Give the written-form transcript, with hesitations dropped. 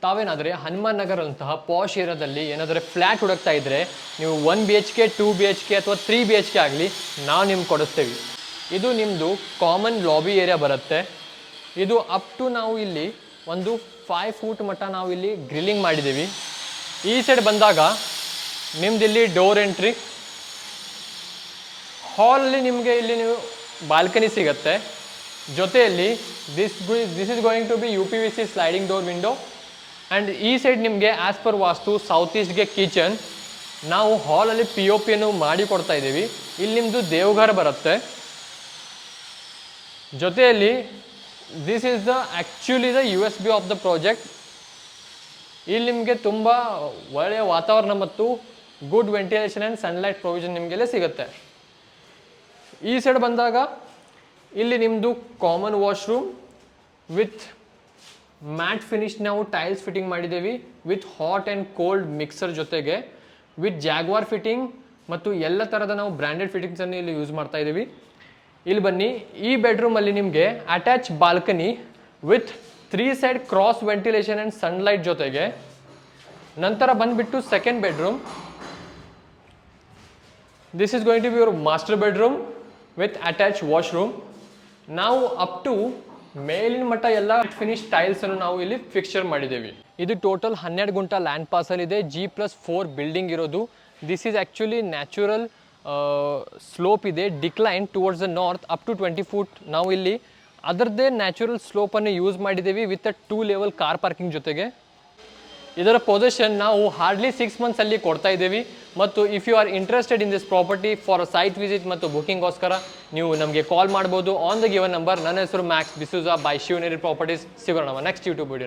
ತಾವೇನಾದರೆ ಹನುಮಾನ್ ನಗರ ಅಂತಹ ಪಾಶ್ ಏರಿಯಾದಲ್ಲಿ ಏನಾದರೆ ಫ್ಲ್ಯಾಟ್ ಹುಡುಕ್ತಾ ಇದ್ದರೆ ನೀವು 1 BHK 2 BHK ಅಥವಾ 3 BHK ಆಗಲಿ ನಾವು ನಿಮ್ಗೆ ಕೊಡಿಸ್ತೇವೆ. ಇದು ನಿಮ್ಮದು ಕಾಮನ್ ಲಾಬಿ ಏರಿಯಾ ಬರುತ್ತೆ. ಇದು ಅಪ್ ಟು ನಾವು ಇಲ್ಲಿ ಒಂದು 5 ಫೂಟ್ ಮಟ್ಟ ನಾವು ಇಲ್ಲಿ ಗ್ರಿಲ್ಲಿಂಗ್ ಮಾಡಿದ್ದೀವಿ. ಈ ಸೈಡ್ ಬಂದಾಗ ನಿಮ್ದು ಇಲ್ಲಿ ಡೋರ್ ಎಂಟ್ರಿ, ಹಾಲಲ್ಲಿ ನಿಮಗೆ ಇಲ್ಲಿ ನೀವು ಬಾಲ್ಕನಿ ಸಿಗುತ್ತೆ. ಜೊತೆಯಲ್ಲಿ this is going to be UPVC sliding door window. And ಈ ಸೈಡ್ ನಿಮಗೆ ಆ್ಯಸ್ ಪರ್ ವಾಸ್ತು ಸೌತ್ ಈಸ್ಟ್ಗೆ ಕಿಚನ್. ನಾವು ಹಾಲಲ್ಲಿ POP ಮಾಡಿ ಕೊಡ್ತಾ ಇದ್ದೀವಿ. ಇಲ್ಲಿ ನಿಮ್ಮದು ದೇವಘರ ಬರುತ್ತೆ. ಜೊತೆಯಲ್ಲಿ this is actually the USB of the project. ಇಲ್ಲಿ ನಿಮಗೆ ತುಂಬ ಒಳ್ಳೆಯ ವಾತಾವರಣ ಮತ್ತು good ventilation and sunlight provision ನಿಮಗೆಲ್ಲ ಸಿಗುತ್ತೆ. ಈ ಸೈಡ್ ಬಂದಾಗ ಇಲ್ಲಿ ನಿಮ್ಮದು common washroom with mat finish ನಾವು ಟೈಲ್ಸ್ ಫಿಟ್ಟಿಂಗ್ ಮಾಡಿದ್ದೀವಿ with hot and cold mixer ಜೊತೆಗೆ ವಿತ್ ಜಾಗ್ವಾರ್ ಫಿಟ್ಟಿಂಗ್ ಮತ್ತು ಎಲ್ಲ ಥರದ ನಾವು ಬ್ರ್ಯಾಂಡೆಡ್ ಫಿಟ್ಟಿಂಗ್ಸನ್ನು ಇಲ್ಲಿ ಯೂಸ್ ಮಾಡ್ತಾ ಇದ್ದೀವಿ. ಇಲ್ಲಿ ಬನ್ನಿ, ಈ ಬೆಡ್ರೂಮಲ್ಲಿ ನಿಮಗೆ attach balcony with 3 side cross ventilation and sunlight ಜೊತೆಗೆ. ನಂತರ ಬಂದುಬಿಟ್ಟು second bedroom. This is going to be your master bedroom with attach washroom. ನಾವು ಅಪ್ ಟು ಮೇಲಿನ ಮಟ್ಟ ಎಲ್ಲ ಫಿನಿಶ್ ಟೈಲ್ಸನ್ನು ನಾವು ಇಲ್ಲಿ ಫಿಕ್ಸ್ಚರ್ ಮಾಡಿದ್ದೀವಿ. ಇದು ಟೋಟಲ್ 12 ಗುಂಟ ಲ್ಯಾಂಡ್ ಪಾರ್ಸಲ್ ಇದೆ. G+4 ಬಿಲ್ಡಿಂಗ್ ಇರೋದು. This is actually natural slope ಇದೆ, decline towards the north up to 20 foot. ನಾವು ಇಲ್ಲಿ ಅದರದ್ದೇ ನ್ಯಾಚುರಲ್ ಸ್ಲೋಪನ್ನು ಯೂಸ್ ಮಾಡಿದ್ದೀವಿ ವಿತ್ 2 ಲೆವೆಲ್ ಕಾರ್ ಪಾರ್ಕಿಂಗ್ ಜೊತೆಗೆ. ಇದರ ಪೊಸಿಷನ್ ನಾವು ಹಾರ್ಡ್ಲಿ 6 ಮಂತ್ಸಲ್ಲಿ ಕೊಡ್ತಾ ಇದ್ದೀವಿ. ಮತ್ತು if you are interested in this property for site visit ಮತ್ತು ಬುಕಿಂಗೋಸ್ಕರ ನೀವು ನಮಗೆ ಕಾಲ್ ಮಾಡ್ಬೋದು ಆನ್ ದ ಗಿವನ್ ನಂಬರ್. ನನ್ನ ಹೆಸರು ಮ್ಯಾಕ್ಸ್ ಡಿಸೂಜಾ ಬೈ ಶಿವನೇರಿ ಪ್ರಾಪರ್ಟೀಸ್. ಸಿಗೋಣ ನಮ್ಮ ನೆಕ್ಸ್ಟ್ ಯೂಟ್ಯೂಬ್ ವಿಡಿಯೋ.